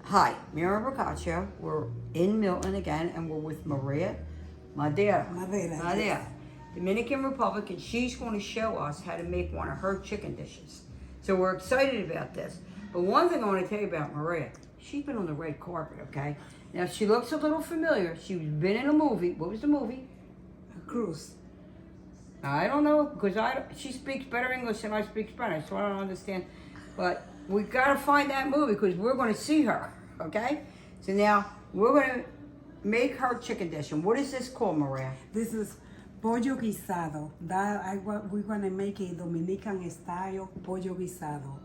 Hi, Maryann Brancaccio. We're in Milton again, and we're with Maria Madera, Yes. Dominican Republic, and she's going to show us how to make one of her chicken dishes. So we're excited about this. But one thing I want to tell you about Maria, she's been on the red carpet, okay? Now, she looks a little familiar. She's been in a movie. What was the movie? A cruise. I don't know, because she speaks better English than I speak Spanish, so I don't understand. But we got to find that movie because we're going to see her, okay? So now we're going to make her chicken dish. And what is this called, Maria? This is pollo guisado. We're gonna make a Dominican style pollo guisado.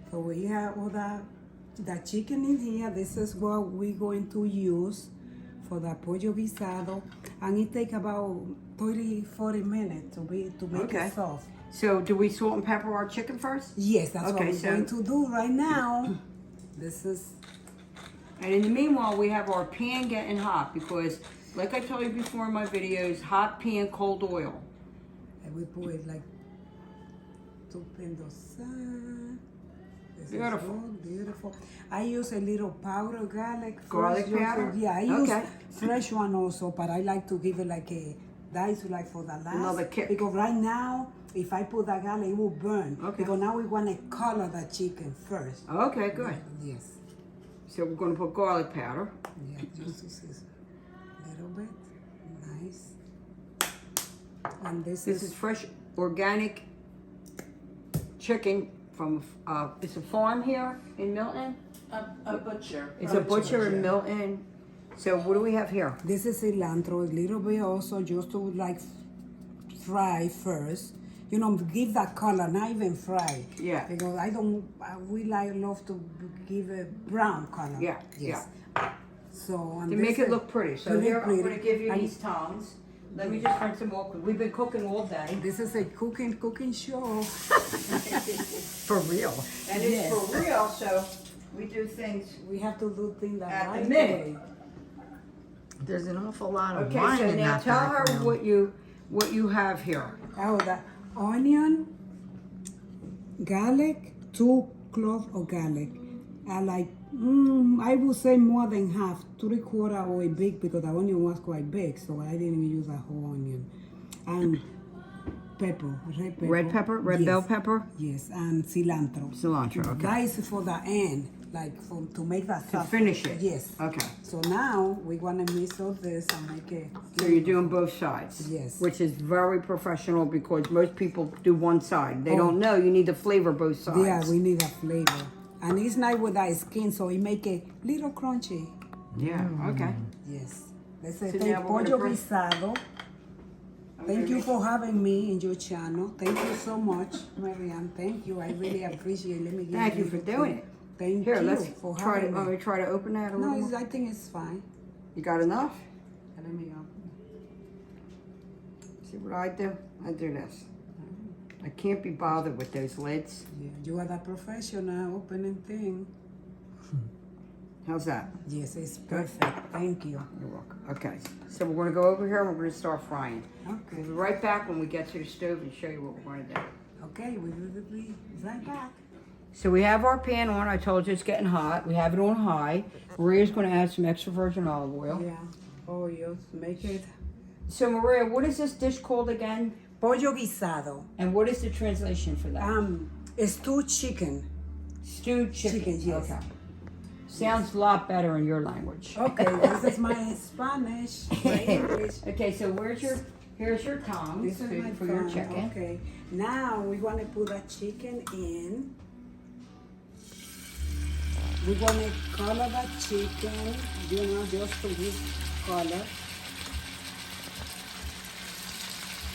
So we have all the chicken in here. This is what we're going to use for the pollo guisado, and it takes about 30-40 minutes to make it soft. So do we salt and pepper our chicken first? Yes, that's what we're going to do right now. This is. And in the meanwhile, we have our pan getting hot because, like I told you before in my videos, hot pan, cold oil. And we put it like stupendo. Beautiful. Beautiful. I use a little powder garlic. Garlic powder? Yeah, I use fresh one also, but I like to give it like a dice like for the last. Another kick. Because right now, if I put the garlic, it will burn. Okay. Because now we want to color the chicken first. Okay, good. Yes. So we're going to put garlic powder. Yeah, just to see a little bit. Nice. And this is fresh, organic chicken from, it's a farm here in Milton? A butcher. It's a butcher in Milton. So what do we have here? This is cilantro, a little bit also just to like fry first. You know, give that color, not even fry. Yeah. Because we love to give a brown color. Yeah, yes. So to make it look pretty. So here, I'm going to give you and these tongs. Let me just rinse them off because we've been cooking all day. This is a cooking show. For real. And it's for real, so we do things. We have to do things that at right the minute. way. There's an awful lot of Okay, wine so in now that tell her background. what you have here. Oh, the onion, garlic, 2 cloves of garlic. I like, I would say more than half, 3/4 or a big because the onion was quite big, so I didn't even use a whole onion. And pepper, red pepper. Red pepper, red bell pepper? Yes, and cilantro. Cilantro, okay. That is for the end, like to make that To sauce. finish it? Yes. Okay. So now we want to mix all this and make it. So you're doing both sides? Yes. Which is very professional because most people do one side. They don't know you need to flavor both sides. Yeah, we need a flavor. And it's nice with that skin, so it make it little crunchy. Yeah, okay. Yes. Let's say So thank now we're Pollo gonna Guisado. Thank you for having me in your channel. Thank you so much, Maryann. Thank you. I really appreciate it. Let me give Thank you a for little doing thing. it. Thank Here, you let's for try to, having want me. me to try to open that a No, little more? I think it's fine. You got enough? Let me See what I do? I do this. I can't be bothered with those lids. Yeah, you are the professional opening thing. How's that? Yes, it's perfect. Thank you. You're welcome. Okay, so we're gonna go over here and we're gonna start frying. Okay. We'll be right back when we get to the stove and show you what we're gonna do. Okay, we will be right back. So we have our pan on. I told you it's getting hot. We have it on high. Maria's gonna add some extra virgin olive oil. Yeah. Oh, you make it. So Maria, what is this dish called again? Pollo Guisado. And what is the translation for that? Stewed chicken. Stewed chicken. Chicken, yes. Okay. Sounds a lot better in your language. Okay, this is my Spanish. My English. Okay, so here's your tongs This is my for your phone. chicken. Okay, now we want to put the chicken in. We're going to color the chicken, just to give color.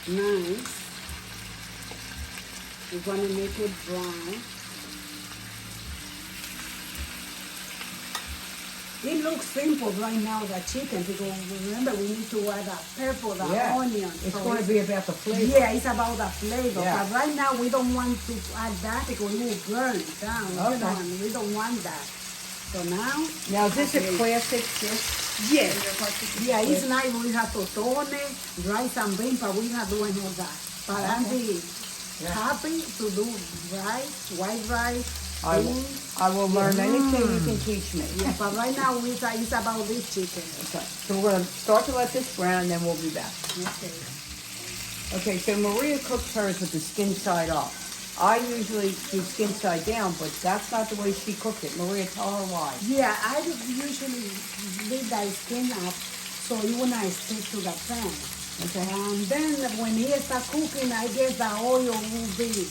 Nice. We're going to make it brown. It looks simple right now, the chicken, because remember we need to add the pepper, the onion. It's so going to be about the flavor. Yeah, it's about the flavor. Yeah. But right now we don't want to add that because it will burn down. Okay. You know, and we don't want that. So now Is this a classic dish? yes. Yeah, it's nice. We have totones, rice and beans, but we're not doing all that. But I'm happy to do rice, white rice, I will learn anything you can teach me. Yeah, but right now it's about this chicken. Okay, so we're gonna start to let this brown and then we'll be back. Okay. Okay, so Maria cooks hers with the skin side up. I usually do skin side down, but that's not the way she cooked it. Maria, tell her why. Yeah, I usually leave the skin up so it will not stick to the pan. Okay. And then when it starts cooking, I guess the oil will be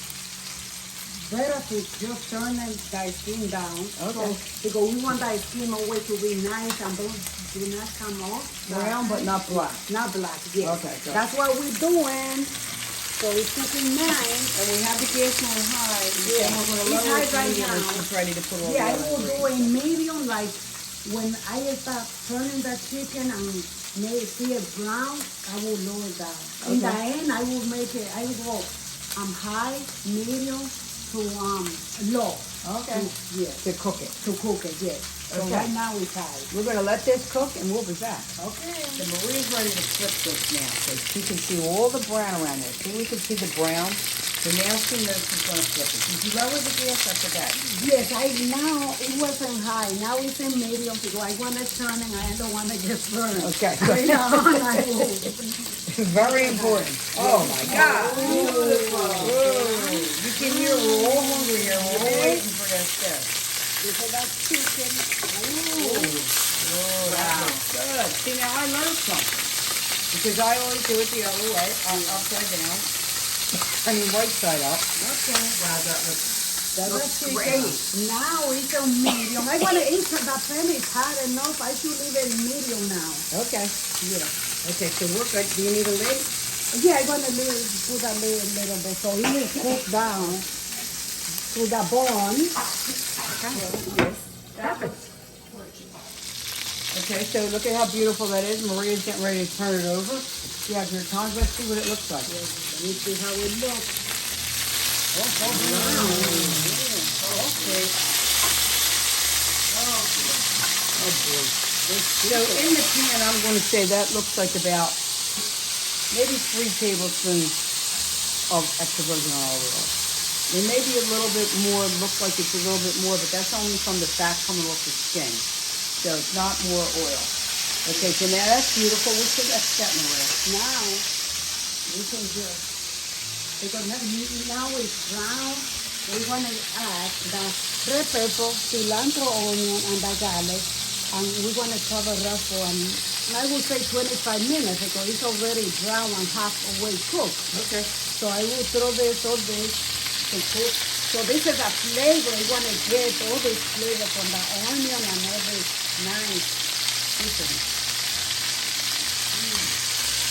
better to just turn the skin down. Okay. So, because we want the skin always to be nice and do not come off. Brown, but not black. Not black, yes. Okay, good. That's what we're doing. So it's cooking nice. And we have the gas on high. Yeah. And we're gonna It's lower it high right medium now. when she's ready to put all Yeah, I the will other do a medium, like when I start turning the chicken and see it brown, I will lower that. In the Okay. end, I will make it, I will go high, medium to low. Okay. Yes. To cook it. To cook it, yes. So Okay. right now it's high. We're gonna let this cook and we'll be back. Okay. So Maria's ready to flip this now, so she can see all the brown around there. See, we can see the brown. So now she knows she's gonna flip it. Did you lower the gas after that? Yes, now it wasn't high. Now it's in medium because I want to turn and I don't want to get burned. Okay. Later on, I will. Very important. Oh my God. Whoa. You can hear we're all hungry here. We're all waiting for this dish. Look at that chicken. Oh, that looks good. See, now I learned something. Because I always do it the other way, upside down. I mean, right side up. Okay. Wow, that looks That's great. chicken. Now it's a medium. I want to eat the pan is hot enough. I should leave it medium now. Okay. Yeah. Okay, so we're good. Do you need a lid? Yeah, I'm going to put a little bit so it will cook down to the bone. Yes. Perfect. Okay, so look at how beautiful that is. Maria's getting ready to turn it over. You have your tongs. Let's see what it looks like. Let me see how it looks. Okay. Oh boy. So in the pan, I'm going to say that looks like about maybe 3 tablespoons of extra virgin olive oil. It may be a little bit more, looks like it's a little bit more, but that's only from the fat coming off the skin. So it's not more oil. Okay, so now that's beautiful. We should have that in the rest. Now, we can just, because now it's brown, we're going to add the red pepper, cilantro, onion, and the garlic. And we're going to cover it for, I would say 25 minutes because it's already brown and halfway cooked. Okay. So I will throw this to cook. So this is a flavor. You want to get all this flavor from the onion and every nice seasoning.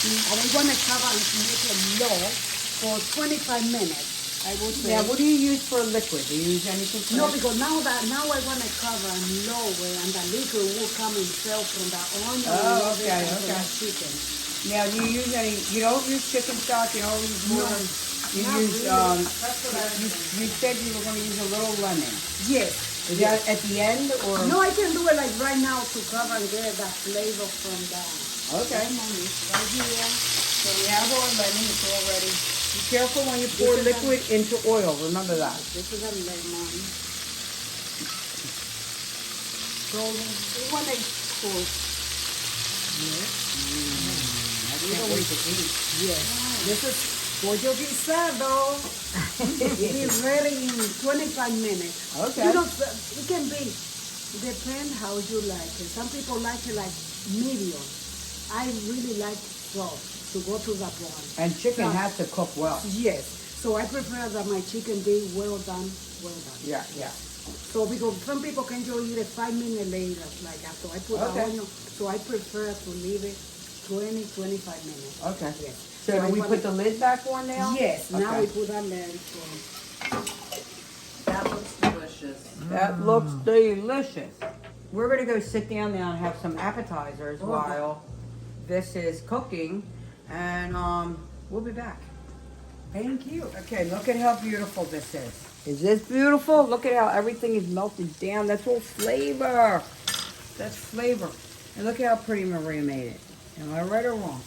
And we're going to cover and make it low for 25 minutes. I would say. Now, what do you use for a liquid? Do you use anything for No, that? because now I want to cover and lower, and the liquid will come itself from the onion and okay, from okay. the chicken. Now, do you use any, you don't use chicken stock, you don't use water? You not use, really. you said you were going to use a little lemon. Yes. Is that at the end or? No, I can do it like right now to cover and get that flavor from the Okay. lemon. It's right here. So we have our lemon, it's all ready. Be careful when you pour This is liquid into oil, remember that. This is a lemon. So we want to cook. I can't wait to eat. Yes. This is pollo guisado. It is ready in 25 minutes. Okay. You know, it can be, depend how you like it. Some people like it like medium. I really like soft to go to the bone. And chicken So- has to cook well. Yes. So I prefer that my chicken be well done, well done. Yeah, yeah. So because some people can just eat it 5 minutes later, like that. So I put the Okay. onion. So I prefer to leave it 20, 25 minutes. Okay. Yes. So do I we wanna- put the lid back on now? Yes. Now Okay. we put that lid on. That looks delicious. That looks delicious. We're gonna go sit down now and have some appetizers while this is cooking, and we'll be back. Thank you. Okay, look at how beautiful this is. Is this beautiful? Look at how everything is melted down. That's all flavor. That's flavor. And look at how pretty Maria made it. Am I right or wrong?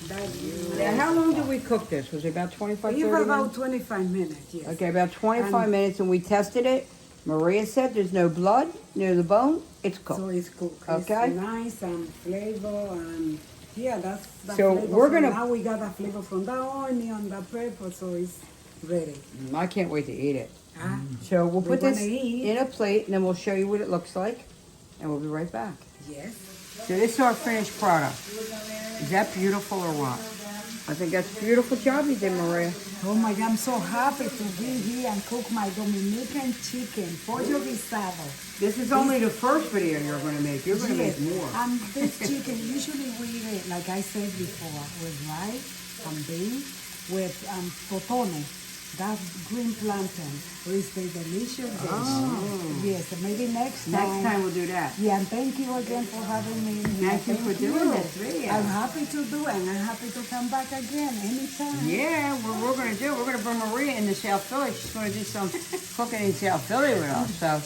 Now, how long did we cook this? Was it about 25, 30 It was minutes? about 25 minutes, yes. Okay, about 25 And- minutes, and we tested it, Maria said there's no blood near the bone. It's So cooked. it's cooked. Okay. It's nice and flavor and yeah, that's the So flavor. we're from- gonna- now we got the flavor from the onion, the pepper, so it's ready. I can't wait to eat it. Ah, So we'll We're put this gonna eat. in a plate, and then we'll show you what it looks like, and we'll be right back. yes. So this is our finished product. Is that beautiful or what? I think that's a beautiful job you did, Maria. Oh my God, I'm so happy to be here and cook my Dominican chicken, pollo guisado. This is only the first video you're going to make. You're going to make more. And this chicken, usually we eat it, like I said before, with rice and beans, with totone, that green plantain, is the delicious dish. Oh. Yes, so maybe next time. Next time we'll do that. Yeah, and thank you again for having me. Thank you for doing this video. I'm happy to do it, and I'm happy to come back again anytime. Yeah, what we're going to do, we're going to bring Maria into South Philly. She's going to do some cooking in South Philly with us. So,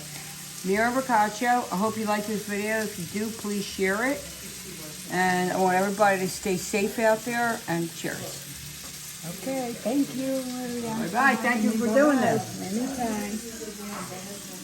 Maryann Brancaccio, I hope you like this video. If you do, please share it. And I want everybody to stay safe out there, and cheers. Okay, thank you, Maryann. Bye-bye. Thank you for doing this. Anytime.